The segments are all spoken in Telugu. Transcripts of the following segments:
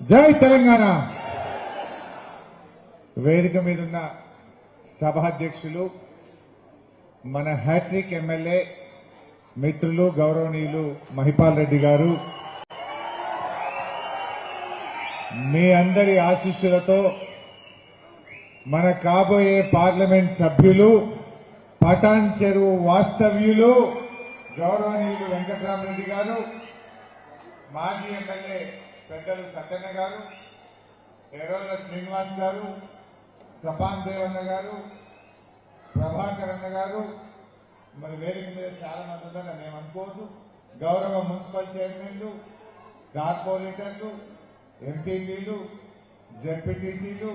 జై తెలంగాణ. వేదిక మీదున్న సభాధ్యక్షులు, మన హ్యాట్రిక్ ఎమ్మెల్యే మిత్రులు గౌరవనీయులు మహిపాల్ రెడ్డి గారు, మీ అందరి ఆశీస్సులతో మన కాబోయే పార్లమెంట్ సభ్యులు, పటాన్ చెరువు వాస్తవ్యులు గౌరవనీయులు వెంకట్రామరెడ్డి గారు, మాజీ ఎమ్మెల్యే పెద్దలు సత్యన్న గారు, ఎర్రోళ్ల శ్రీనివాస్ గారు, సపాన్ దేవన్న గారు, ప్రభాకర్ అన్న గారు, మరి వేదిక మీద చాలా మంది ఉన్నారు, నేను అనుకోవద్దు. గౌరవ మున్సిపల్ చైర్మన్లు, కార్పొరేటర్లు, ఎంపీలు, జెడ్పీటీసీలు,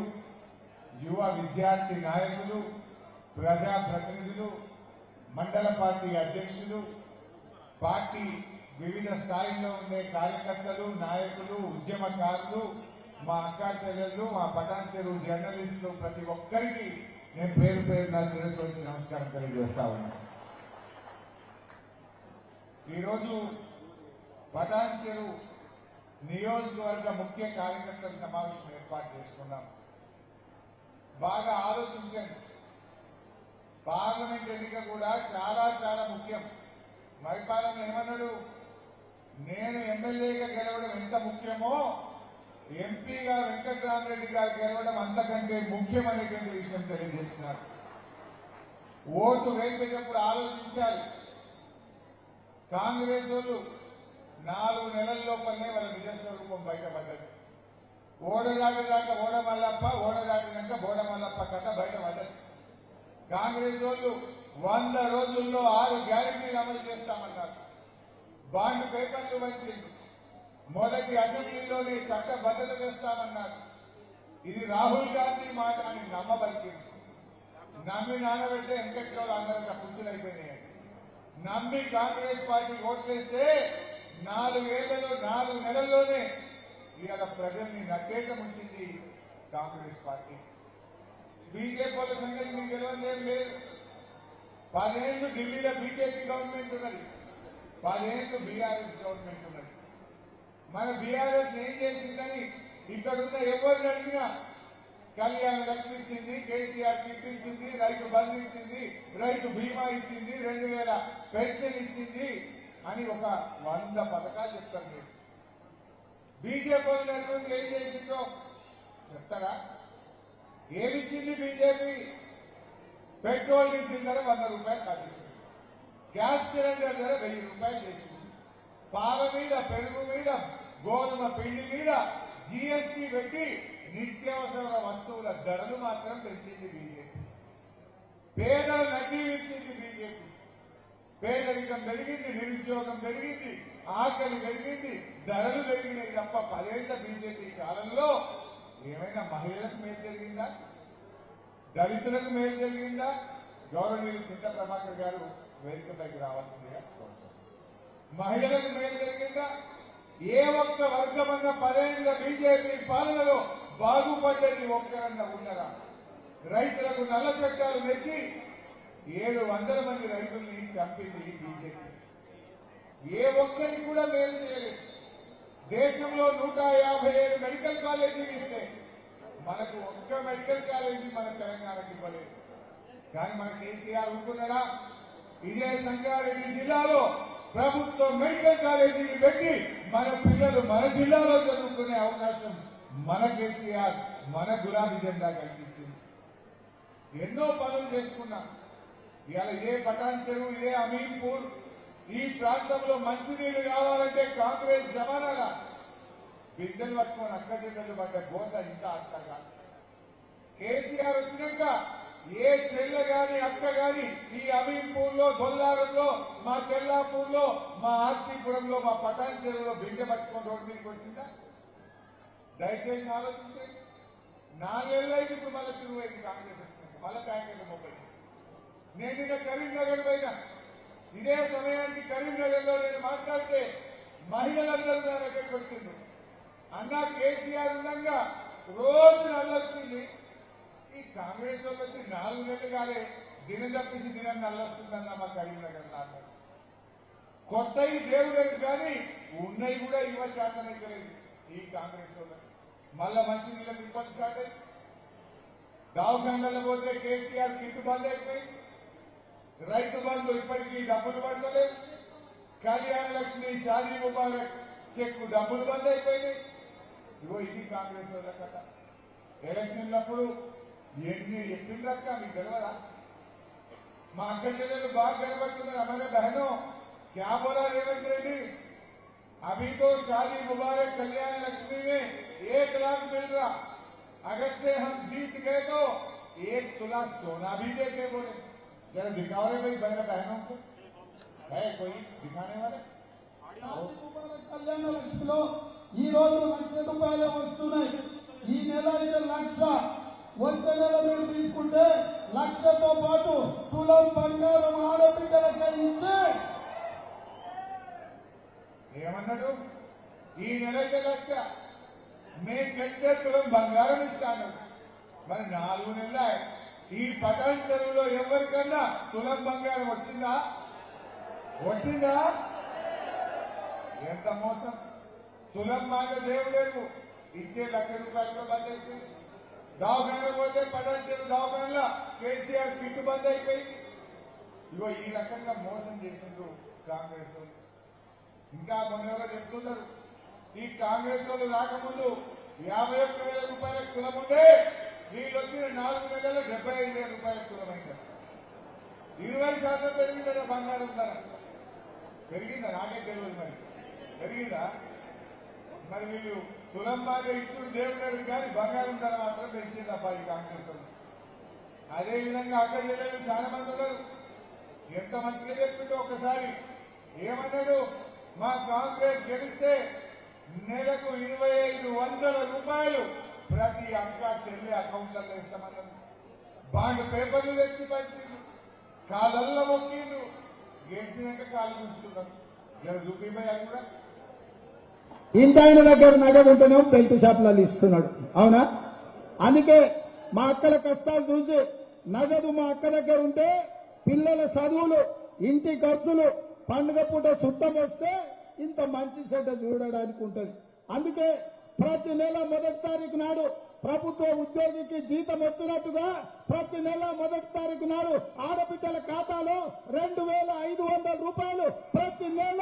యువ విద్యార్థి నాయకులు, ప్రజాప్రతినిధులు, మండల పార్టీ అధ్యక్షులు, పార్టీ వివిధ స్థాయిలో ఉండే కార్యకర్తలు, నాయకులు, ఉద్యమకారులు, మా అక్కా చెల్లెళ్ళు, మా పటాన్ చెరువు జర్నలిస్టులు, ప్రతి ఒక్కరికి నేను పేరు పేరు నా శిరస్సు వచ్చి నమస్కారం తెలియజేస్తా ఉన్నాను. ఈరోజు పటాన్ చెరువు నియోజకవర్గ ముఖ్య కార్యకర్తల సమావేశం ఏర్పాటు చేసుకున్నాం. బాగా ఆలోచించండి. పార్లమెంట్ ఎన్నిక కూడా చాలా చాలా ముఖ్యం. మహిపాలన ఏమన్నాడు, నేను ఎమ్మెల్యేగా గెలవడం ఎంత ముఖ్యమో ఎంపీగా వెంకట్రామరెడ్డి గారు గెలవడం అంతకంటే ముఖ్యమైనటువంటి విషయం తెలియజేసినారు. ఓటు వేసేటప్పుడు ఆలోచించాలి. కాంగ్రెస్ వాళ్ళు 4 నెలల లోపలనే వాళ్ళ నిజస్వరూపం బయటపడ్డది. ఓడదాటిదాకా ఓడమల్లప్ప, ఓడదాటినాక బోడమల్లప్ప కథ బయటపడ్డది. కాంగ్రెస్ వాళ్ళు 100 రోజుల్లో 6 గ్యారెంటీలు అమలు చేస్తామన్నారు. బాండ్ పేపర్లు వంచింది. మొదటి అసెంబ్లీలోనే చట్టబద్ధత చేస్తామన్నారు. ఇది రాహుల్ గాంధీ మాట అని నమ్మబలికింది. నమ్మి నానబెట్టే వెంకట్లో అందరూ కుర్చీలైపోయినాయి. నమ్మి కాంగ్రెస్ పార్టీ ఓట్లేస్తే 4 నెలల్లోనే ఇవాళ ప్రజల్ని నట్టేట ముంచింది కాంగ్రెస్ పార్టీ. బీజేపీ వాళ్ళ సంగతి మీకు తెలియదేం లేదు. 10 ఏళ్ళు ఢిల్లీలో బీజేపీ గవర్నమెంట్ ఉన్నది, 10 ఏళ్ళు బీఆర్ఎస్ గవర్నమెంట్ ఉన్నది. మన బీఆర్ఎస్ ఏం చేసిందని ఇక్కడున్న ఎవరిని అడిగినా కళ్యాణ లక్ష్మి ఇచ్చింది, కేసీఆర్ కిట్ ఇచ్చింది, రైతు బంధు ఇచ్చింది, రైతు బీమా ఇచ్చింది, 2000 పెన్షన్ ఇచ్చింది అని ఒక 100 పథకాలు చెప్తారు. మీరు బీజేపీ వాళ్ళు ఏం చేసిందో చెప్తారా? ఏమిచ్చింది బీజేపీ? పెట్రోల్ డీజిల్ ధర 100 రూపాయలు తగ్గించింది, గ్యాస్ సిలిండర్ ధర 1000 రూపాయలు చేసింది, పాల మీద, పెరుగు మీద, గోధుమ పిండి మీద జీఎస్టీ పెట్టి నిత్యావసర వస్తువుల ధరలు మాత్రం పెంచింది బీజేపీ. పేదల నడ్డీ ఇచ్చింది బీజేపీ. పేదరికం పెరిగింది, నిరుద్యోగం పెరిగింది, ఆకలి పెరిగింది, ధరలు పెరిగినాయి తప్ప 10 ఏళ్ల బీజేపీ కాలంలో ఏమైనా మహిళలకు మేలు జరిగిందా? దళితులకు మేలు జరిగిందా? గౌరవనీయులు చింత ప్రభాకర్ గారు వేదికపైకి రావాల్సిందిగా కోరుతారు. మహిళలకు మేలు జరిగిందా? ఏ ఒక్క వర్గమన్న 10 ఏళ్ల బీజేపీ పాలనలో బాగుపడ్డది ఒక్కరన్నా ఉన్నారా? రైతులకు నల్ల చట్టాలు తెచ్చి 700 మంది రైతుల్ని చంపింది బీజేపీ. ఏ ఒక్కరికి కూడా మేలు చేయలేదు. దేశంలో 157 మెడికల్ కాలేజీలు ఇస్తే మనకు ఒక్క మెడికల్ కాలేజీ మన తెలంగాణకి ఇవ్వలేదు. కానీ మన కేసీఆర్ ఊరుకున్నాడా? ఇదే సంగారెడ్డి జిల్లాలో ప్రభుత్వ మెడికల్ కాలేజీని పెట్టి మన పిల్లలు మన జిల్లాలో చదువుకునే అవకాశం మన కేసీఆర్, మన గులాబీ జెండా కల్పించింది. ఎన్నో పనులు చేసుకున్నాం. ఇవాళ ఇదే పటాన్ చెరువు, ఇదే అమీన్పూర్, ఈ ప్రాంతంలో మంచినీళ్లు కావాలంటే కాంగ్రెస్ జమానాల బిడ్డలు పట్టుకొని అక్క చెల్లెలు పడ్డ గోస ఇంత అంతగా. కేసీఆర్ వచ్చినాక ఏ చెల్లె గాని అక్క గాని ఈ అమీన్పూర్ లో, బొల్లారంలో, మా తెల్లాపూర్లో, మా ఆర్సీపురంలో, మా పటాన్ చెరువులో బిడ్డ పట్టుకొని రోడ్డు మీదకి వచ్చిందా? దయచేసి ఆలోచించండి. 4 ఏళ్ళైంది ఇప్పుడు మళ్ళీ శురువు అయింది కాంగ్రెస్ వచ్చినాక, మళ్ళీ ట్యాంకర్లు మొబైల్. నేను నిన్న కరీంనగర్ పోయినా. ఇదే సమయానికి కరీంనగర్ లో నేను మాట్లాడితే మహిళలందరూ నా దగ్గరికి వచ్చింది. అన్నా కేసీఆర్ ఉండగా రోజు నల్లొచ్చింది, ఈ కాంగ్రెస్ వాళ్ళు వచ్చి 4 నెలలు కాలే, దినం తప్పించి దినం నల్లొస్తుందన్న మా కరీంనగర్ నాకు. కొత్తవి దేవుడు కానీ ఉన్నాయి కూడా ఇవ్వ చేతనైతే ఈ కాంగ్రెస్ వాళ్ళకి. మళ్ళా మంచి నీళ్ళకి ఇబ్బంది స్టార్ట్ అయింది. దవాఖానలో పోతే కేసీఆర్ కిట్ బంద్ అయిపోయింది. రైతు బంధు ఇప్పటికీ డబ్బులు పడతలేదు. కళ్యాణ లక్ష్మి షాదీ ముబారక్ చెక్కు డబ్బులు బంద్ అయిపోయినాయి. ఇగో ఇది కాంగ్రెస్ వాళ్ళ కథ. ఎలక్షన్లప్పుడు ఎన్ని చెప్పిండ్రక్క మీకు తెలియదా? మా అక్క చెల్లెలు బాగా కనబడుతున్నారు. हमारे बहनों क्या बोला रेवंत रेड्डी? अभी तो शादी मुबारक कल्याण लक्ष्मी में 1 लाख मिल रहा, अगर से हम जीत गए तो 1 तुला सोना भी देके बोले। जरा दिखाओ रे भाई बहनों को, है कोई दिखाने वाले? शादी मुबारक कल्याण लक्ष्मीలో ఈ రోజు ₹1,00,000 వస్తున్నాయి. ఈ నెల అయితే 1,00,000, వచ్చే నెల మీరు తీసుకుంటే 1,00,000తో పాటు తులం బంగారం ఆడబిడ్డలకే ఇచ్చి ఏమన్నాడు? ఈ నెల అయితే 1,00,000 మేము కట్టే తులం బంగారం ఇస్తాను. మరి 4 నెలల ఈ పటాన్ చెరువులో ఎవరికన్నా తులం బంగారం వచ్చిందా? వచ్చిందా? ఎంత మోసం! తులం మాట దేవుడేరు ఇచ్చే ₹1,00,000 బంద్ అయిపోయింది. దవాఖాన పోతే పటాన్ చెరువు దవాఖానలో కేసీఆర్ కిట్టు బంద్ అయిపోయింది. ఇగో ఈ రకంగా మోసం చేసిండ్రు కాంగ్రెస్. ఇంకా మొన్న చెప్తున్నారు, ఈ కాంగ్రెస్ వాళ్ళు రాకముందు ₹51,000 కులం ఉంటే వీళ్ళు వచ్చిన 4 నెలల్లో ₹75,000 కులమైంది. 20% పెరిగిందట బంగారం ధర. పెరిగిందా? నాకే తెలియదు. మరి పెరిగిందా? మరి వీళ్ళు తులం బాగా ఇచ్చుడు దేవుడు కానీ బంగారం ధర మాత్రం పెంచిందప్ప ఈ కాంగ్రెస్ వాళ్ళు. అదేవిధంగా అక్క చెల్లెలు చాలా మంది ఉన్నారు. ఎంత మంచిగా చెప్పిండో ఒకసారి ఏమన్నాడు? మా కాంగ్రెస్ గెలిస్తే నెలకు ₹2,500 ప్రతి అక్క చెల్లె అకౌంట్లలో ఇస్తామన్నారు. బాండ్ పేపర్లు తెచ్చి పంచిండు, కాళ్ళల్లో మొక్కిండు, గెలిచినాక కాళ్ళు చూస్తున్నారు. జర చూపిపోయి అది కూడా ఇంత ఆయన దగ్గర నగదు ఉంటేనే బెల్ట్ షాపులలో ఇస్తున్నాడు. అవునా? అందుకే మా అక్కల కష్టాలు చూసి నగదు మా అక్క దగ్గర ఉంటే పిల్లల చదువులు, ఇంటి ఖర్చులు, పండుగ పూట చుట్టం వస్తే ఇంత మంచి చెడ్డ చూడడానికి ఉంటుంది. అందుకే ప్రతి నెల 1వ తారీఖు నాడు ప్రభుత్వ ఉద్యోగికి జీతం వచ్చినట్టుగా ప్రతి నెల 1వ తారీఖు నాడు ఆడబిడ్డల ఖాతాలో ₹2,500 ప్రతి నెల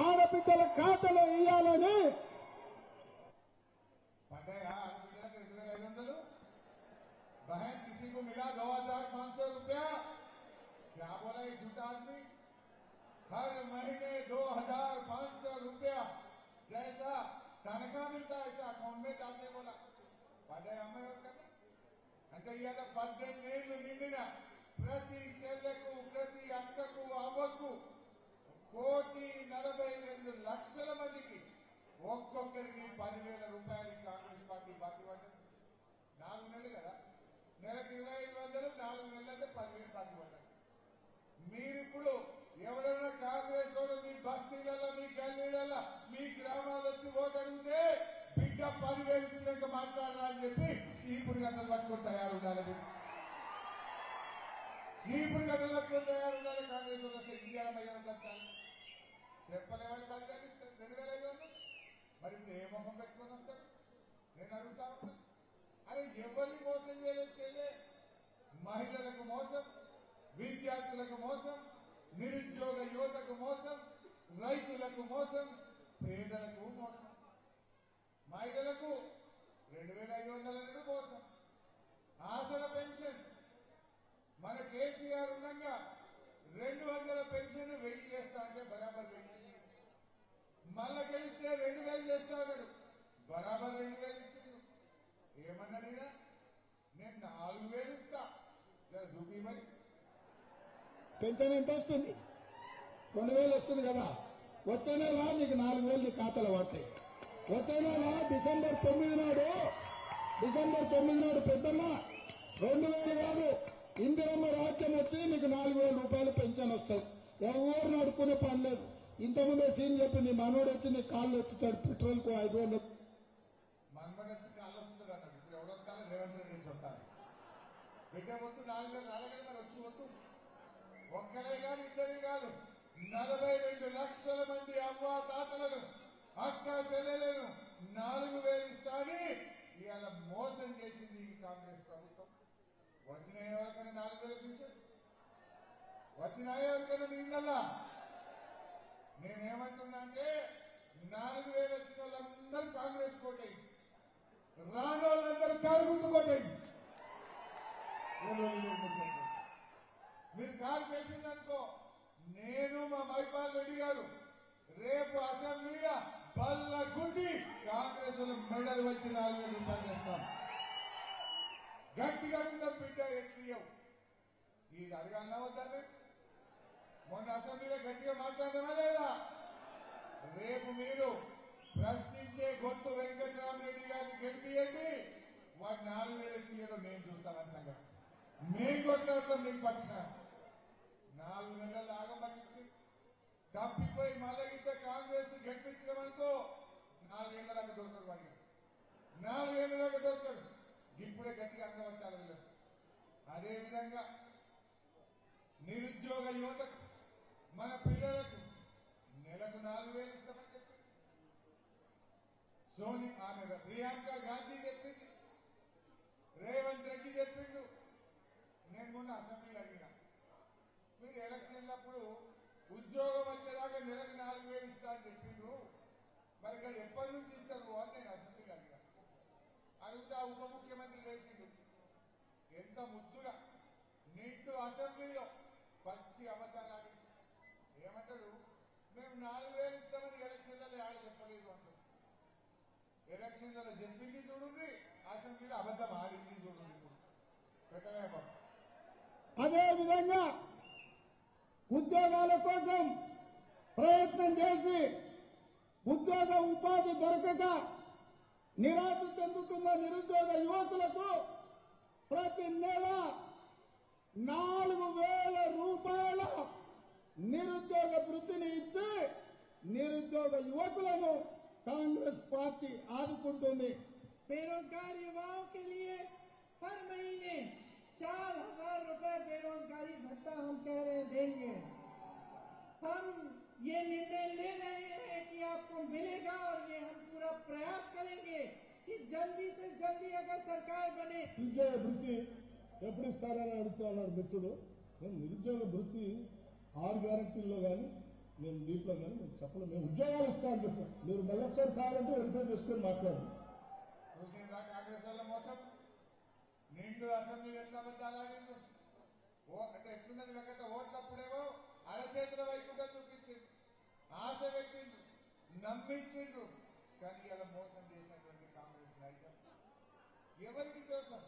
ఆడబిడ్డల ఖాతాలో ఇవ్వాలని. पटाया आदमी का 2,500 बहन किसी को मिला ₹2,500। क्या बोला ये झूठा आदमी? हर महीने ₹2,500 जैसा तनखा मिलता है ऐसा अकाउंट में डालने बोला। पटाया अम्मा అంటే ఇవాళ 18 ఏళ్లు నిండిన ప్రతి చెల్లెకు, ప్రతి అక్కకు, అవ్వకు 1,42,00,000 మందికి ఒక్కొక్కరికి ₹10,000 కాంగ్రెస్ పార్టీ బాకీ పడ్డది. 4 నెలలు కదా, నెలకు 2,500, 4 నెలలు అంటే 10,000 బాకీ పడ్డది. మీరిప్పుడు ఎవరైనా కాంగ్రెస్ వాడు మీ బస్తీలలో, మీ గల్లీలలో, మీ గ్రామాల్లో వచ్చి ఓటు అడిగితే బిడ్డ 10,000 ఇచ్చినాక మాట్లాడాలని అని చెప్పి శ్రీపురి గంటలు పట్టుకొని తయారుండాలి. శ్రీపురి గంటలు పట్టుకొని తయారుండాలి. కాంగ్రెస్ వాళ్ళు వస్తే ఇండియాలో తెచ్చాలి. చెప్పలేమని 10,000 ఇస్తారు, 2,500. మరి ఏ మొహం పెట్టుకొని వస్తారు? నేను అడుగుతా ఉన్నా. అరే ఎవరిని మోసం చేయలేదు చెల్లె? మహిళలకు మోసం, విద్యార్థులకు మోసం, నిరుద్యోగ యువతకు మోసం, రైతులకు మోసం, పేదలకు మోసం. మహిళలకు 2,500 మోసం. ఆసర పెన్షన్ మన కేసీఆర్ ఉండగా 200 పెన్షన్ 1000 చేస్తా అంటే బరాబర్ 1000. మళ్ళా గెలిస్తే 2,000 చేస్తా అన్నాడు, బరాబర్ 2,000 ఇచ్చిండు. ఏమన్నాడు? నేను 4,000 ఇస్తా. చూపి మరి పెన్షన్ ఎంత వస్తుంది? 2,000 వస్తుంది కదా. వచ్చే నెల నీకు 4,000 నీ ఖాతాలో పడతాయి. వచ్చే నెల డిసెంబర్ 9 నాడు పెద్దమ్మ 2,000 కాదు, ఇందిరమ్మ రాజ్యం వచ్చి నీకు ₹4,000 పెన్షన్ వస్తాయి. ఎవరు నడుపుకునే పని లేదు. ఇంతకుముందే సీన్ చెప్పి నీ మనోడు వచ్చి నీ కాళ్ళు ఎత్తుతాడు, పెట్రోల్ కు 5,000. మనమని వచ్చి కాళ్ళు వస్తుంది అన్నాడు. ఇప్పుడు ఎవడొస్తాను రేవంత్ రెడ్డి నుంచి వస్తాను. బిడ్డ వద్దు, 4,000 రాలేదు మరి వచ్చి వద్దు. ఒక్కరే కాదు, ఇద్దరే కాదు, 42 లక్షల మంది అవ్వ తాతలను, అక్క చెల్లెలను 4,000 ఇస్తాని ఇవాళ మోసం చేసింది ఈ కాంగ్రెస్ ప్రభుత్వం. వచ్చిన ఎవరికైనా 4,000 పింఛన్ వచ్చిన ఎవరికైనా నిన్నల్లా నేనేమంటున్నా అంటే 4,000 వచ్చిన వాళ్ళందరూ కాంగ్రెస్ కోటేది, రాని వాళ్ళందరూ కారుగుట్టు కోటేది. మీరు కారు వేసిందనుకో, నేను మా మైపాల్ రెడ్డి గారు రేపు అసెంబ్లీగా బల్ల గుడ్డి కాంగ్రెస్ మెడల్ వచ్చి 4,000 రూపాయలు చేస్తాం. గట్టిగా ఉందా బిడ్డ ఎట్లియవు ఇది అడగాలన్నా వద్దాన్ని. మొన్న అసెంబ్లీలో గట్టిగా మాట్లాడమా లేదా? రేపు మీరు ప్రశ్నించే గొంతు వెంకటరామరెడ్డి గారిని గెలిపియండి, వాటి 4,000 ఎత్తియడం నేను చూస్తానని సంగతి. మేము కొట్లాడతాం నీకు పక్షాన. 4 నెలలు ఆగమనిచ్చి తప్పిపోయి మళ్ళీ ఇంత కాంగ్రెస్ గెలిపించడమనుకో 4 ఏళ్ల దాకా దొరకరు వాడికి. 4 ఏళ్ల దాకా దొరకరు. ఇప్పుడే గట్టిగా అంగబట్టాలి వీళ్ళకి. అదేవిధంగా నిరుద్యోగ యువతకు మన పిల్లలకు నెలకు 4,000 ఇస్తామని చెప్పింది ఆమె ప్రియాంక గాంధీ చెప్పింది, రేవంత్ రెడ్డి చెప్పిండు. నేను మొన్న అసెంబ్లీలో అడిగిన, మీరు ఎలక్షన్లప్పుడు ఉద్యోగం వచ్చేదాకా నెలకు 4,000 ఇస్తా అని చెప్పిండ్రు, మరి ఇక్కడ ఎప్పటి నుంచి ఇస్తారు అని నేను అసెంబ్లీలో అడిగిన. అడిగితే ఆ ఉప ముఖ్యమంత్రి లేచిండు ఎంత ముద్దుగా నిండు అసెంబ్లీలో పచ్చి అబద్ధాలు ఏమంటారు, మేము 4,000 ఇస్తామని ఎలక్షన్లలో ఆడ చెప్పలేదు అంటారు. ఎలక్షన్లలో చెప్పింది చూడండి, అసెంబ్లీలో అబద్ధం ఆడింది చూడండి. ఇప్పుడు పెట్టలే బాబు. అదేవిధంగా ఉద్యోగాల కోసం ప్రయత్నం చేసి ఉద్యోగ ఉపాధి దొరకక నిరాశ చెందుతున్న నిరుద్యోగ యువకులకు ప్రతి నెల 4,000 రూపాయల నిరుద్యోగ వృత్తిని ఇచ్చి నిరుద్యోగ యువకులను కాంగ్రెస్ పార్టీ ఆదుకుంటుంది. बेरोजगार युवाओं के लिए हर महीने 4,000 रुपए बेरोजगारी भत्ता हम कह रहे देंगे। हम ये निर्णय ले रहे हैं कि आपको मिलेगा और ये हम पूरा प्रयास करेंगे कि जल्दी से जल्दी अगर सरकार बने। నిరుద్యోగ వృత్తి ఎప్పుడు ఇస్తారని అడుగుతున్నారు మిత్రుడు. నేను నిరుద్యోగ వృత్తి 6 గ్యారెంటీల్లో కానీ నేను దీంట్లో కానీ నేను చెప్పలేదు. మేము ఉద్యోగాలు ఇస్తామని చెప్పాను. మీరు మళ్ళొకసారి సారంటే వెరిఫై చేసుకొని మాట్లాడు. చూసిందా కాంగ్రెస్ వాళ్ళ మోసం? నిండు అసెంబ్లీ ఎట్లా అబద్ధాలాడిండు. అంటే ఎట్లున్నది లేకపోతే ఓట్లప్పుడేమో అరచేతుల వైపుగా చూపించిండు, ఆశ పెట్టిండు, నమ్మించిండు. కానీ ఇలా మోసం చేసినటువంటి కాంగ్రెస్ నాయకులు ఎవరికి కోసం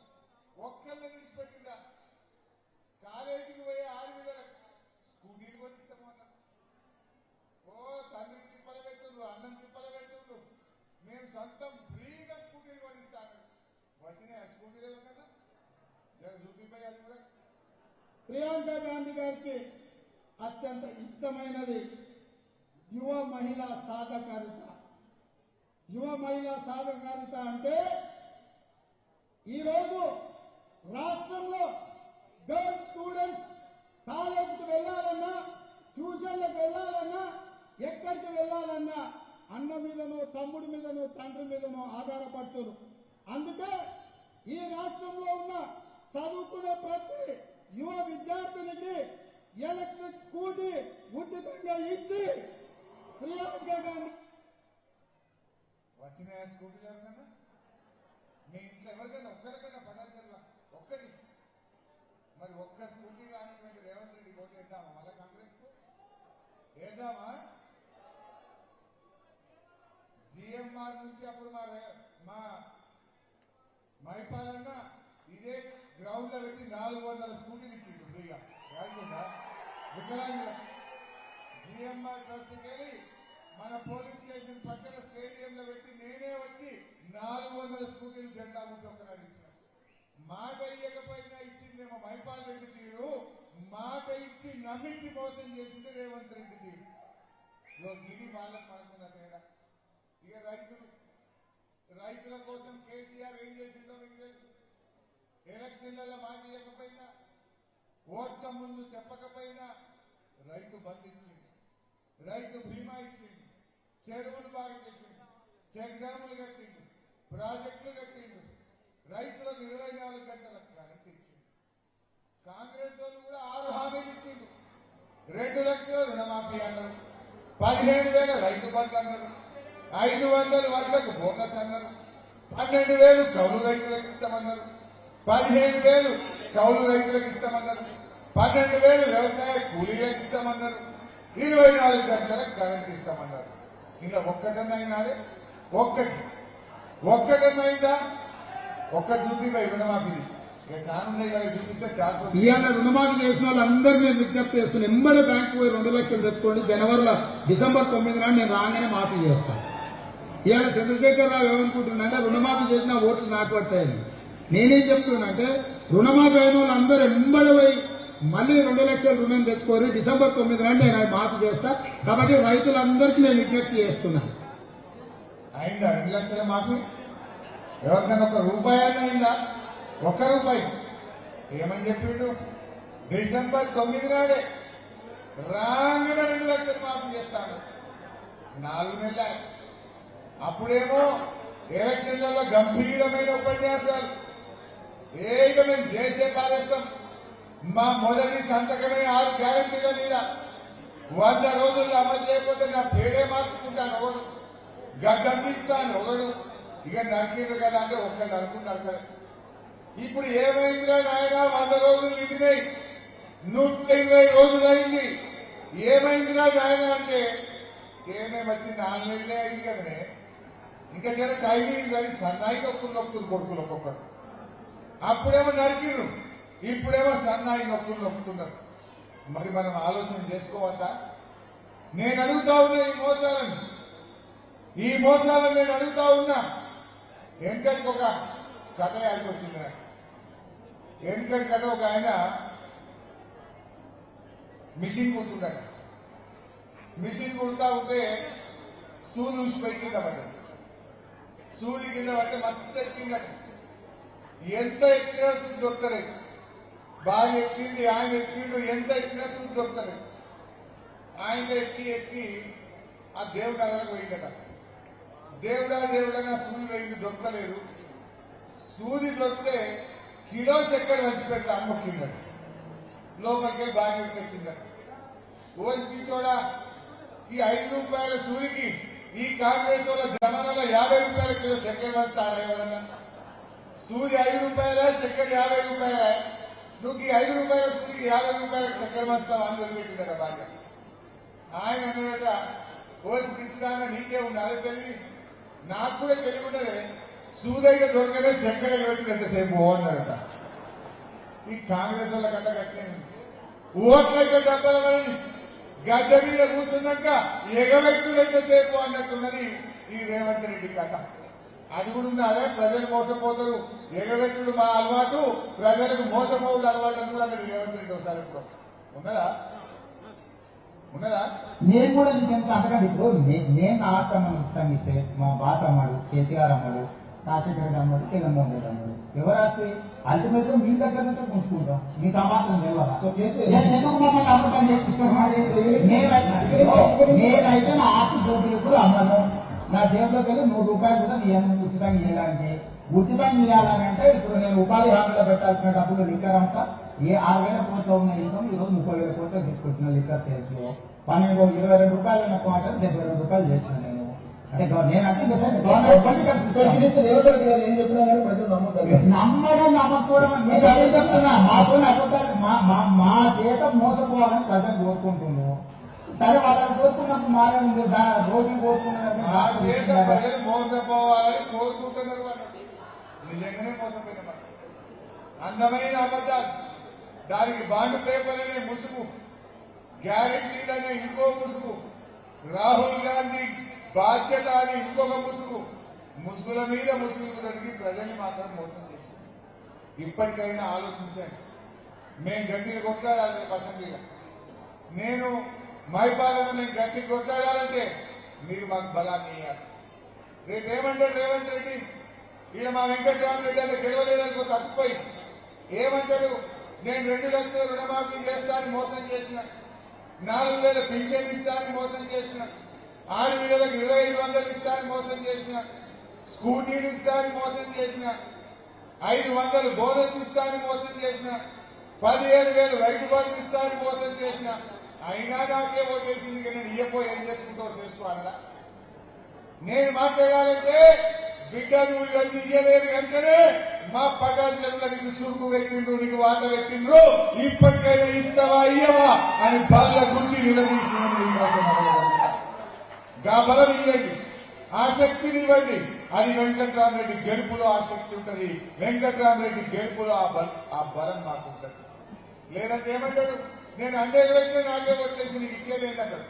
ఒక్కళ్ళని విడిచిపెట్టిందా? కాలేజీకి పోయే ఆడపిల్లలకు స్కూటీలు కొనిస్తాము అన్నారు. ఓ తండ్రికి తిప్పల పెట్టుండ్రు, అన్నం తిప్పల పెట్టుండ్రు, మేము సొంతం ఫ్రీగా స్కూటీలు కొనిస్తాను. వచ్చినాయి ఆ స్కూటీలు ఏమన్నా చూపిపోయాలి కూడా. ప్రియాంక గాంధీ గారికి అత్యంత ఇష్టమైనది యువ మహిళా సాధకారిత. యువ మహిళా సాధకారిత అంటే ఈరోజు రాష్ట్రంలో గర్ల్స్ స్టూడెంట్స్ కాలేజీకి వెళ్లాలన్నా, ట్యూషన్లకు వెళ్లాలన్నా, ఎక్కడికి వెళ్లాలన్నా అన్న మీదనో తమ్ముడి మీదనో తండ్రి మీదనో ఆధారపడుతున్నారు. అందుకే ఈ రాష్ట్రంలో ఉన్న చదువుకునే ప్రతి యువ విద్యార్థినికి ఎలక్ట్రిక్ స్కూటీ ఉచితంగా ఇచ్చి ప్రియాంక గాంధీ వచ్చిన స్కూటీలు ఎవరికన్నా మీ ఇంట్లో ఎవరికైనా ఒక్కరికైనా పడాలి ఒక్కటి. మరి ఒక్క స్కూటీ కానిటువంటి రేవంత్ రెడ్డి ఓటు వేద్దామా మళ్ళా కాంగ్రెస్ కు? వేద్దామా? జిఎంఆర్ నుంచి అప్పుడు మా మైపాలన్న ఇదే గ్రౌండ్ లో పెట్టి 400 స్కూటీలు ఇచ్చిండు ఫ్రీగా. రాకుండా వికలాంగుల జిఎంఆర్ ట్రస్ట్కి వెళ్ళి మన పోలీస్ స్టేషన్ పక్కన స్టేడియంలో పెట్టి నేనే వచ్చి 400 స్కూటీలు జెండా ముట్టి ఒకనాడు ఇచ్చిన. మాట ఇయ్యకపోయినా ఇచ్చిందేమో మైపాల్ రెడ్డి తీరు, మాట ఇచ్చి నమ్మించి మోసం చేసింది రేవంత్ రెడ్డి తీరు. ఇది వాళ్ళకి మనకున్న తేడా. ఇక రైతుల కోసం కేసీఆర్ ఏం చేసిందో మీకు తెలుసు. ఎలక్షన్లలో మాట ఇవ్వకపోయినా, ఓట్ల ముందు చెప్పకపోయినా రైతు బంధు ఇచ్చింది, రైతు బీమా ఇచ్చింది, చెరువులు బాగా చేసింది, చెక్ డ్యాములు కట్టింది, ప్రాజెక్టులు కట్టిండు, రైతులకు 24 గంటలకు కరెంట్ ఇచ్చిండు. కాంగ్రెస్ వాళ్ళు కూడా 6 హామీలు ఇచ్చిండు. 2 లక్షల రుణమాఫీ అన్నారు, 15,000 రైతు బంధు అన్నారు, 500 వడ్లకు బోనస్ అన్నారు, 12,000 కౌలు రైతులకు ఇస్తామన్నారు, 15,000 కౌలు రైతులకు ఇస్తామన్నారు, 12,000 వ్యవసాయ కూలీలకు ఇస్తామన్నారు, 24 గంటలకు కరెంట్ ఇస్తామన్నారు. ఇలా ఒక్కటన్నా అయినాదే? ఒక్కటన్నా అయిందా? ఒక్కటి చూపిపోయి రుణమాఫీది ఇక చాలా ఉన్నాయి కదా, చూపిస్తే చాలా. ఇవాళ రుణమాఫీ చేసిన వాళ్ళందరూ నేను విజ్ఞప్తి చేస్తున్నాను, ఎంబడే బ్యాంకు పోయి 2 లక్షలు తెచ్చుకోండి. జనవరిలో డిసెంబర్ 9 నాడు నేను రాగానే మాఫీ చేస్తాను. ఇవాళ చంద్రశేఖరరావు ఏమనుకుంటున్నాడంటే రుణమాఫీ చేసిన ఓట్లు నాకు పడతాయని. నేనేం చెప్తున్నానంటే రుణమాఫీ అయిన వాళ్ళందరూ ఎంబడి పోయి మళ్ళీ 2 లక్షల రుణం తెచ్చుకోరు. డిసెంబర్ 9 నాడు నేను మాఫీ చేస్తా. కాబట్టి రైతులందరికీ నేను విజ్ఞప్తి చేస్తున్నాను. అయిందా 2 లక్షల మాఫీ? ఎవరికైనా 1 రూపాయి అయిందా? 1 రూపాయి. ఏమని చెప్పిండు? డిసెంబర్ 9 నాడే రాంగన 2 లక్షలు మాఫీ చేస్తాను. 4 నెలల. అప్పుడేమో ఎలక్షన్లలో గంభీరమైన ఉపన్యాసాలు, ఇక మేము చేసే పారేస్తాం, మా మొదటి సంతకమే 6 గ్యారెంటీల మీద 100 రోజుల్లో అమలు చేయకపోతే నా పేరే మార్చుకుంటాను ఒకడు, గడ్డంపిస్తాను ఒకడు. ఇక నరికింది కదా అంటే ఒక్కరు అనుకుంటారు కదా. ఇప్పుడు ఏమైందిరా నాయన, 100 రోజులు నిండినాయి, 120 రోజులు అయింది. ఏమైందిరా నాయన అంటే ఏమేమి వచ్చింది? 4 నెలలే అయింది కదనే, ఇంకా జర టైమింగ్ కానీ సన్నాయి నొక్కులు కొడుకులు ఒక్కొక్కరు. అప్పుడేమో నరికిరు, ఇప్పుడేమో సన్నాయి నొక్కుతున్నారు. మరి మనం ఆలోచన చేసుకోవద్దా? నేను అడుగుతా ఉన్నా ఈ మోసాలను నేను అడుగుతా ఉన్నా. ఎందుకంటే ఒక కథ వచ్చింది నాకు. ఎందుకంటే కథ ఒక ఆయన మిషన్ కుడుతున్నాడు. మిషన్ కుడుతా ఉంటే సూది ఊసిపోయి కింద పడ్డాడు. సూది కింద పడితే మస్తు ఎక్కిందట. ఎంత ఎక్కినా సూది దొరకలేదు. బాగా ఎక్కింది, ఆయన ఎక్కిండు, ఎంత ఎక్కినా సూది దొరకలేదు. ఆయన ఎక్కి ఆ దేవుడు అలా పోయిందట. దేవుడా సూది వేయింది, దొరకలేదు. సూది దొరికితే కిలో చక్కెర వచ్చి పెడతా అని మొక్కిందట. లోపలికే బాగా తెచ్చిందట. రోజు పిచ్చోడా, ఈ 5 రూపాయల సూదికి ఈ కాంగ్రెస్ వాళ్ళ జమానాలో 50 రూపాయల కిలో చక్కెర వస్తారా? ఎవరన్నా సూది 5 రూపాయల, చక్కెర 50 రూపాయల. నువ్వు ఈ 5 రూపాయల సూదికి 50 రూపాయలకు చక్కెర వస్తావు అని వదిలిపెట్టిందట బాగా. ఆయన అన్నట, రోజు పిచ్చిదాన్న నీకే ఉంది, అదే తెలివి నాకు కూడా తెలివి ఉన్నదే. సూదైతే దొరకలే, చక్కెర పెట్టి ఎంతసేపు అన్నాడట. ఈ కాంగ్రెస్ వాళ్ళ కట్ట కట్టే ఓట్లయితే డబ్బాలని గద్దె మీద కూర్చున్నాక ఎగవెట్టుడైతే సేపు అన్నట్టున్నది ఈ రేవంత్ రెడ్డి కథ. అది కూడా ఉన్నదే, ప్రజలు మోసపోతారు, ఎగవెట్టుడు మా అలవాటు, ప్రజలకు మోసపోవుడు అలవాటు అని కూడా అన్నది రేవంత్ రెడ్డి. ఒకసారి ఇప్పుడు ఉన్నదా? నేను కూడా నీకెంత అంతకంటే ఇప్పుడు నేను ఆశ్రమం ఇస్తే మా బాస్ అమ్మాడు, కేసీఆర్ అమ్మాడు, రాజశేఖర రెడ్డి అమ్మాడు, జగన్మోహన్ రెడ్డి అమ్మాడు. ఎవరు వస్తే అల్టిమేట్ గా మీ దగ్గర నుంచే ఉంచుకుంటాం. మీకు అమాత్రం తెలియదా? ఎందుకు మమ్మల్ని అమ్మకం చేపిస్తాం? నేనైతే నా ఆస్తి పోటీలు అమ్మను. నా జేబులోకి వెళ్ళి 100 రూపాయలు కూడా నీ ఉచితంగా ఇవ్వడానికి. ఉచితంగా ఇవ్వాలని అంటే ఇప్పుడు నేను ఉపాధి హామీలో పెట్టాల్సిన డబ్బులు లిక్కర్ అంతా 6,000 కోట్లు ఉన్న ఇన్కమ్ ఈరోజు 30,000 కోట్లు తీసుకొచ్చిన లిక్కర్ సేల్స్ లో 22 రూపాయలు ఉన్న క్వార్టర్ 72 రూపాయలు చేసిన నేను. అంటే నేనంటే నమ్మడం నమ్మకపోవడం మీరు అదే చెప్తున్నా. మాతో మా చేత మోసపోవాలని ప్రజలు కోరుకుంటున్నాను. సరే వాళ్ళని కోరుకున్నప్పుడు మారే ఉంది, రోజు కోరుకున్నారు మోసపోవాలని కోరుకుంటున్నారు. నిజంగానే మోసపోయిన అందమైన అబద్ధాలు, దానికి బాండ్ పేపర్ అనే ముసుగు, గ్యారెంటీలనే ఇంకో ముసుగు, రాహుల్ గాంధీ బాధ్యత అని ఇంకొక ముసుగు, ముసుగుల మీద ముసుగులు కలిగి ప్రజల్ని మాత్రం మోసం చేసింది. ఇప్పటికైనా ఆలోచించండి. మేము గట్టిగా కొట్లాడాలి రేపు అసెంబ్లీలో. నేను మైపాలన మేము గట్టిగా కొట్లాడాలంటే మీరు మాకు బలాన్ని ఇవ్వాలి. రేపు ఏమంటాడు రేవంత్ రెడ్డి? ఈయన మా వెంకటరామరెడ్డి అంటే గెలవలేదనుకో తప్పిపోయి ఏమంటాడు? నేను 2 లక్షల రుణమాఫీ చేస్తానని మోసం చేసిన, 4,000 పింఛన్ ఇస్తానని మోసం చేసిన, 6,000కు 2,500 ఇస్తానని మోసం చేసిన, స్కూటీలు ఇస్తారని మోసం చేసిన, 500 బోనస్ ఇస్తారని మోసం చేసిన, 17,000 రైతు బంధు ఇస్తారని మోసం చేసిన, అయినా నాకే ఓటేసింది. నేను ఇయ్యపోయి ఏం చేసుకుంటావు చేసుకోవాలా? నేను మాట్లాడాలంటే బిడ్డ నువ్వు ఇవన్నీ ఇయ్యలేదు కనుకనే మా పటాన్ చెరువుల నీకు సురుకు పెట్టిండ్రు, నీకు వాత పెట్టిండ్రు, ఇప్పటికైనా ఇస్తావా ఇయ్యవా అని బల్ల గుర్తి నిలదీసి బలం ఇవ్వండి, ఆసక్తిని ఇవ్వండి. అది వెంకట్రామరెడ్డి గెలుపులో ఆసక్తి ఉంటుంది, వెంకట్రామరెడ్డి గెలుపులో ఆ బలం మాకు ఉంటుంది. లేదంటే ఏమంటారు, నేను అండేది పెడితే నాకే ఓట్లేసి నీకు ఇచ్చేది ఏంటంటారు.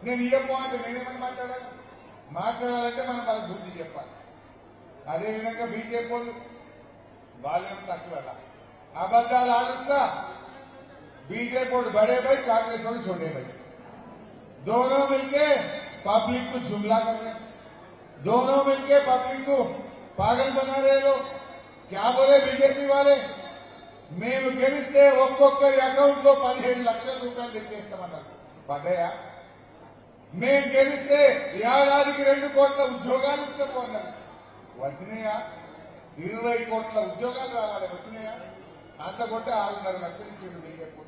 నేను ఇయ్యపో అంటే నేనేమని మాట్లాడాలి? మాట్లాడాలంటే మనం వాళ్ళకి బుద్ధి చెప్పాలి. అదేవిధంగా బీజేపీ వాళ్ళేమో తక్కువ అబద్దాలు ఆడుతా. बीजेपी और बड़े भाई, कांग्रेस और छोटे भाई, दोनों मिलके पब्लिक को जुमला कर रहे हैं, दोनों मिलके पब्लिक को पागल बना रहे लोग. क्या बोले बीजेपी वाले? మేము గెలిస్తే ఒక్కొక్కరి అకౌంట్ లో 15 లక్షల రూపాయలు తెచ్చేస్తామన్నారు. పడ్డాయా? మేము గెలిస్తే ఏడాదికి 2 కోట్ల ఉద్యోగాలు ఇస్తామన్నారు. వచ్చినాయా? 20 కోట్ల ఉద్యోగాలు రావాలి. వచ్చినాయా? అంత కొట్టే 6.5 లక్షలు ఇచ్చింది బీజేపీ.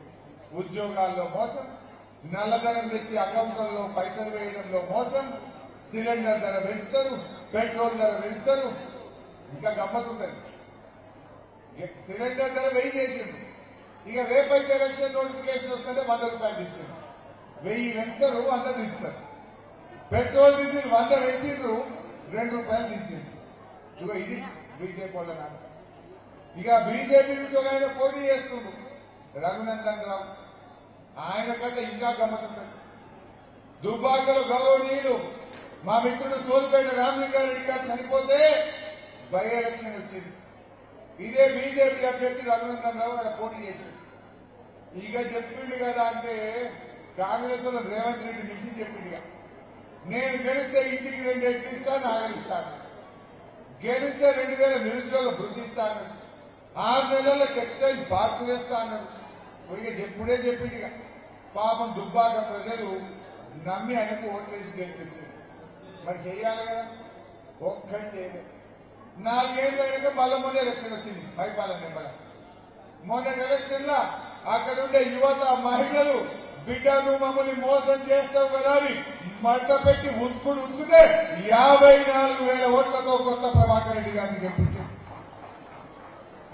ఉద్యోగాల్లో మోసం, నల్లధనం తెచ్చి అకౌంట్లలో పైసలు వేయడంలో మోసం, సిలిండర్ ధర పెంచుతారు, పెట్రోల్ ధర పెంచుతారు. ఇంకా గమ్మతుంటది, సిలిండర్ ధర 1000 చేసిండు. ఇక రేపైతే ఎలక్షన్ నోటిఫికేషన్ వస్తుంటే 100 రూపాయలు ఇచ్చిండు. 1000 పెంచుతారు, 100 తీస్తారు. పెట్రోల్ డీజిల్ 100 పెంచిండ్రు, 2 రూపాయలు దించిండ్రు. ఇక ఇది బీజేపీ వాళ్ళ నాన్న. ఇక బీజేపీ నుంచి ఒక ఆయన పోటీ చేస్తుండ్రు, రఘునందన్ రావు. ఆయన కంటే ఇంకా గమ్మతుంటది. దుబ్బాకలో గౌరవనీయుడు మా మిత్రుడు సోలిపేట రామలింగారెడ్డి గారు చనిపోతే బై ఎలక్షన్ వచ్చింది. ఇదే బీజేపీ అభ్యర్థి రఘునందన్ రావు ఆయన పోటీ చేశాడు. ఇక చెప్పిండు కదా అంటే కాంగ్రెస్ లో రేవంత్ రెడ్డి నుంచి చెప్పిండు, నేను గెలిస్తే ఇంటికి 2 ఎట్లు ఇస్తాను, నాగలిస్తాను. గెలిస్తే 2000 నిరుద్యోగ వృద్ధి ఇస్తాను, 6 నెలల్లో టెక్స్టైల్ పార్క్ వేస్తా అన్నాడు. ఇక చెప్పుడే చెప్పింది. పాపం దుబ్బాక ప్రజలు నమ్మి ఆయనకు ఓట్లేసి గెలిపించారు. మరి చెయ్యాలి కదా, ఒక్కటి చేయలేదు. 4 ఏళ్ళు అయినాక మళ్ళీ మొన్న ఎలక్షన్ వచ్చింది మైపాలెం నెంబర్. మొన్న ఎలక్షన్ లా అక్కడ ఉండే యువత మహిళలు బిడ్డ నువ్వు మమ్మల్ని మోసం చేస్తావు కదా అని మంట పెట్టి ఉత్తుకుతే 54,000 ఓట్లతో కొత్త ప్రభాకర్ రెడ్డి గారిని గెలిపించారు.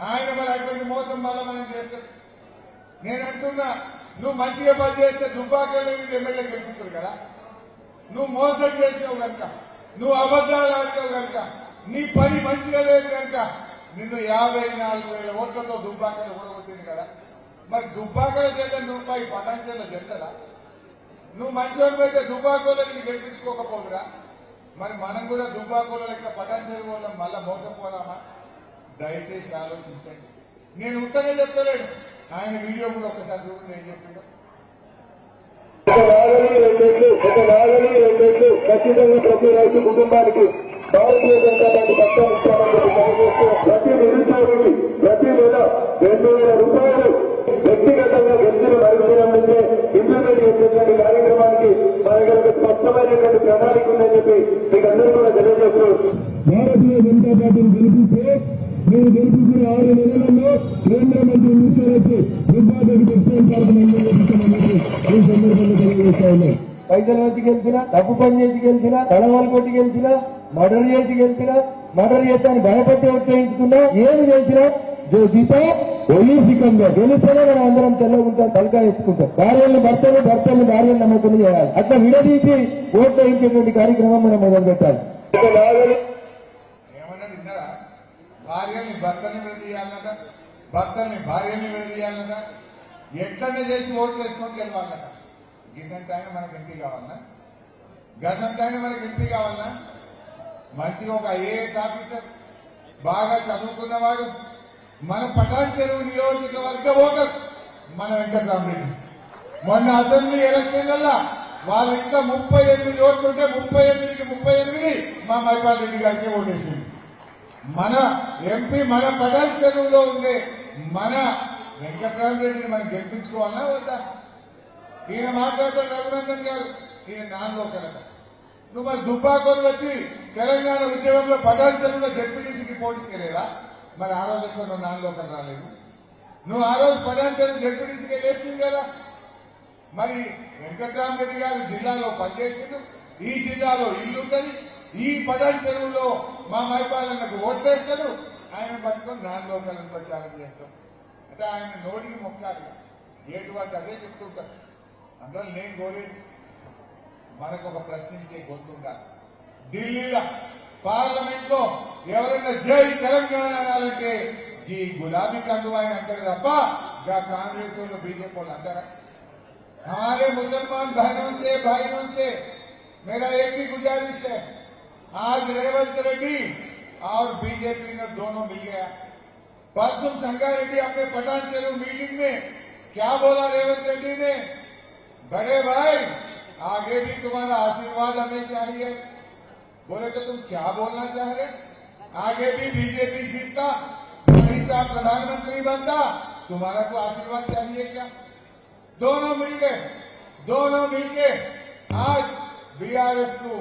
ఆయన మరి అటువంటి మోసం వల్ల మనం చేస్తాం. నేను అంటున్నా, నువ్వు మంచిగా పని చేస్తే దుబ్బాకలో ఎమ్మెల్యే గెలుపుతారు కదా. నువ్వు మోసం చేసావు కనుక, నువ్వు అబద్దాలు ఆడినావు కనుక, నీ పని మంచిగా లేదు కనుక నిన్ను 54,000 ఓట్లతో దుబ్బాకలు ఓడగొట్టింది కదా. మరి దుబ్బాకల చేద్దాం రూపాయి పటాన్షన్లో చెప్తారా? నువ్వు మంచోడు అయితే దుబ్బాకోలో నిన్ను గెలిపించుకోకపోదురా? మరి మనం కూడా దుబ్బాకోలో లెక్క పటాన్షన్ల వల్ల మళ్ళా మోసపోదామా? దయచేసి ఆలోచించండి. నేను ఉత్తగా చెప్తలేను, ఆయన వీడియో కూడా ఒకసారి చూడండి ఏం చెప్పిండో. ఒక నాగలి 2 ఏళ్ళు ఖచ్చితంగా ప్రతి రైతు కుటుంబానికి భారతీయ జనతా పార్టీ పక్షాన్ని ఇస్తామని తెలియజేస్తూ ప్రతి నిరుద్యోగికి ప్రతి నెల 2,000 రూపాయలు వ్యక్తిగతంగా గెలిచిన మరుగుదల నుంచే ఇంప్లిమెంట్ చేసేటువంటి కార్యక్రమానికి మన దగ్గర ఒక స్పష్టమైనటువంటి ప్రణాళిక ఉందని చెప్పి మీకు అందరూ కూడా తెలియజేస్తూ భారతీయ జనతా పార్టీని గెలిపిస్తే మీరు గెలిపించిన 6 నెలలలో కేంద్ర మంత్రి నిశ్చయించి దుబ్బాకకి టెక్స్టైల్ పార్క్ నిర్మించామని ఈ సందర్భంగా తెలియజేస్తా ఉన్నాయి. పైసలు వచ్చి గెలిచినా, డబ్బు పని చేసి గెలిచినా, తలవాళ్ళు కొట్టి గెలిచినా, మర్డర్ చేసి గెలిచినా, మర్డర్ చేస్తాను భయపట్టి ఉత్సహించుకున్నా, ఏమి చేసినా జీతా ఒలీసికంగా గెలిస్తేనే మనం అందరం తెల్లగుంటాం, తలకాయ ఎత్తుకుంటాం. భార్యలను భర్తలు, భర్తలను భార్యను నమ్మకం చేయాలి. అట్లా విడదీసి ఓట్లు వేయించేటువంటి కార్యక్రమం మనం మొదలు పెట్టాలి. ఏమన్నా విన్నారా? భార్యని భర్తని విడదీయాలన్నట, భర్తని భార్యని విడదీయాలన్నట, ఎట్లనే చేసి ఓట్లు వేసుకొని గెలవాలన్నట. గీసంటే ఆయన మనకి ఎంపీ కావాలన్నా? గసంటే ఆయన మనకి ఎంపీ కావాలన్నా? మంచిగా ఒక ఐఏఎస్ ఆఫీసర్, బాగా చదువుకున్నవాడు, మన పటాన్ చెరువు నియోజకవర్గ ఓటర్ మన వెంకట్రామరెడ్డి. మొన్న అసెంబ్లీ ఎలక్షన్లలో వాళ్ళు ఇంకా 38 ఓట్లు ఉంటే 38కి 38 మా మైపాల్ రెడ్డి గారికి ఓటేసింది. మన ఎంపీ మన పటాన్ చెరువులో ఉండే మన వెంకట్రామరెడ్డిని మనం గెలిపించుకోవాలన్నా వద్దా? ఈయన మాట్లాడతాడు రఘునందన్ గారు, ఈయన నాన్ లోకల్. నువ్వు మరి దుబ్బాకోలు వచ్చి తెలంగాణ ఉద్యమంలో పటాంచలంలో జడ్పీటీసీకి పోటీకి లేదా? మరి ఆ రోజు ఎక్కడ నువ్వు నాలుగు రాలేదు? నువ్వు ఆ రోజు పటాంచలం జడ్పీటీసీకి వేస్తుంది కదా. మరి వెంకట్రామరెడ్డి గారు జిల్లాలో పనిచేసిండు, ఈ జిల్లాలో ఇల్లు ఉంటుంది, ఈ పటాంచలంలో మా మైపాలన్నకు ఓట్లేస్తాడు, ఆయన పట్టుకొని నాలుగు ప్రచారం చేస్తాం. అంటే ఆయన నోటికి మొక్కాలి, ఏటువంటి అదే చెప్తుంటారు. అందువల్ల నేను కోరేది మనకు ఒక ప్రశ్నించే గొంతుండాలి. ఢిల్లీలో పార్లమెంట్ లో ఎవరైనా జై తెలంగాణ అనాలంటే ఈ గులాబీ కండువా అని అంటారు తప్ప ఇంకా కాంగ్రెస్ వాళ్ళు బీజేపీ వాళ్ళు అంటారా? हमारे मुसलमान भाइयों से मेरा एक ही गुजारिश है, आज रेवंत रेड्डी और बीजेपी ने दोनों मिल गया। परसों संगारेड्डी अपने पठान चेरू मीटिंग में क्या बोला रेवंत रेड्डी ने? बड़े भाई आगे भी तुम्हारा आशीर्वाद हमें चाहिए। बोले तो तुम क्या बोलना चाह रहे? आगे भी बीजेपी जीतता, मोदी साहब प्रधानमंत्री बनता, तुम्हारा को आशीर्वाद चाहिए क्या? दोनों मिलके आज बीआरएस को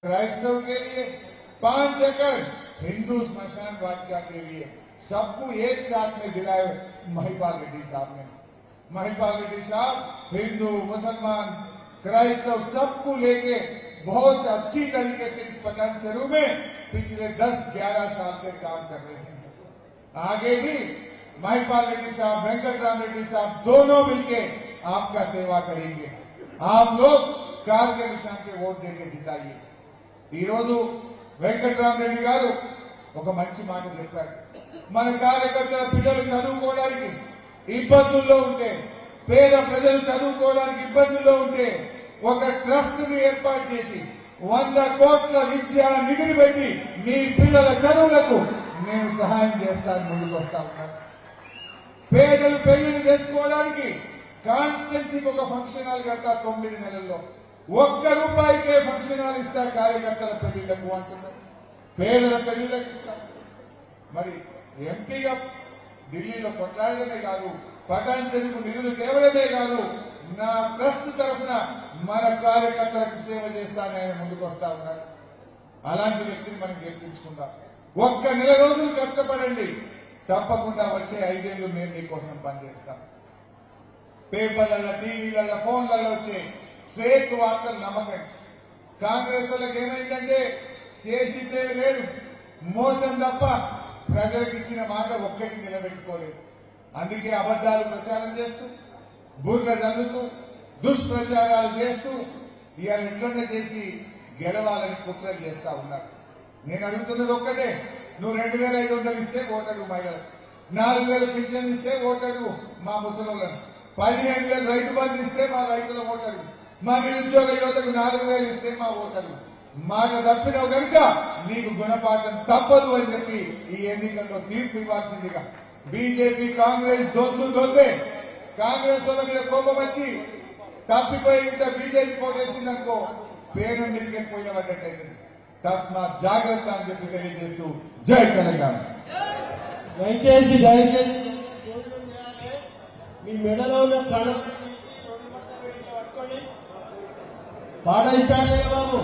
क्राइस्तव के लिए 5 एकड़, हिंदू स्मशान वाटिका के लिए सबको एक साथ में दिलाए महिपाल रेड्डी साहब ने। महिपाल रेड्डी साहब हिंदू, मुसलमान, क्राइस्तव सबको लेके बहुत अच्छी तरीके से इस पठान चेरू में पिछले 10-11 साल से काम कर रहे हैं। आगे भी महिपाल रेड्डी साहब, वेंकटराम रेड्डी साहब दोनों मिलके आपका सेवा करेंगे। आप लोग कार के निशान के वोट देके जिताइए। ఈ రోజు వెంకట్రామరెడ్డి గారు ఒక మంచి మాట చెప్పారు. మన కార్యకర్తల పిల్లలు చదువుకోవడానికి ఇబ్బందుల్లో ఉంటే, పేద ప్రజలు చదువుకోవడానికి ఇబ్బందుల్లో ఉంటే ఒక ట్రస్ట్ ని ఏర్పాటు చేసి 100 కోట్ల విద్యా నిధిని పెట్టి మీ పిల్లల చదువులకు నేను సహాయం చేస్తాను ముందుకు వస్తా ఉన్నాను. పేదలు పెళ్లిని చేసుకోవడానికి కాన్స్టిట్యున్సీకి ఒక ఫంక్షన్ హాల్ కడతా 9 నెలల్లో. 1 రూపాయికే ఫంక్షన్ హాల్ ఇస్తా కార్యకర్తల పెళ్లిళ్లకు అంటున్నారు, పేదల పెళ్లిళ్లకు ఇస్తా. మరి ఎంపీగా ఢిల్లీలో కొట్లాడమే కాదు, పఠాన్ చెరువుకు నిధులు తేవడమే కాదు, నా ట్రస్ట్ తరఫున మన కార్యకర్తలకు సేవ చేస్తానని ఆయన ముందుకు వస్తా ఉన్నారు. అలాంటి వ్యక్తిని మనం గెలిపించుకుందాం. 1 నెల రోజులు కష్టపడండి, తప్పకుండా వచ్చే 5 ఏళ్లు మేము మీకోసం పనిచేస్తాం. పేపర్లలో, టీవీలలో, ఫోన్లలో వచ్చే ఫేక్ వార్తలు నమ్మకండి. కాంగ్రెస్ వాళ్ళకి ఏమైందంటే చేసిందేమి లేదు, మోసం తప్ప ప్రజలకు ఇచ్చిన మాట ఒక్కటి నిలబెట్టుకోలేదు. అందుకే అబద్దాలు ప్రచారం చేస్తూ, బూర్ల జల్లుతూ, దుష్ప్రచారాలు చేస్తూ ఇవాళ ఎట్లనే చేసి గెలవాలని కుట్రలు చేస్తా ఉన్నారు. నేను అడుగుతున్నది ఒక్కటే, నువ్వు 2500 ఇస్తే ఓటడు మహిళలు, 4000 పింఛన్ ఇస్తే ఓటడు మా ముసలోళ్ళను, 15,000 రైతు బంధు ఇస్తే మా రైతుల ఓటడు, మా నిరుద్యోగ యువతకు 4,000 ఇస్తే మా ఓటడు, మాట తప్పినవు కనుక నీకు గుణపాఠం తప్పదు అని చెప్పి ఈ ఎన్నికల్లో తీర్పు ఇవ్వాల్సిందిగా బీజేపీ కాంగ్రెస్ దొందే కాంగ్రెస్ వాళ్ళ మీద కోపం వచ్చి తప్పిపోయి ఇంత బీజేపీ కోటేసిందనుకో పేరు మీదకెళ్ళిపోయిన పడ్డట్టయితే తస్మాత్ జాగ్రత్త అని చెప్పి తెలియజేస్తూ జై తెలంగాణ. దయచేసి భోజనం చేయాలి. మీ మెడలో ఉన్న కళ పట్టుకొని పాట ఇస్తానే బాబు.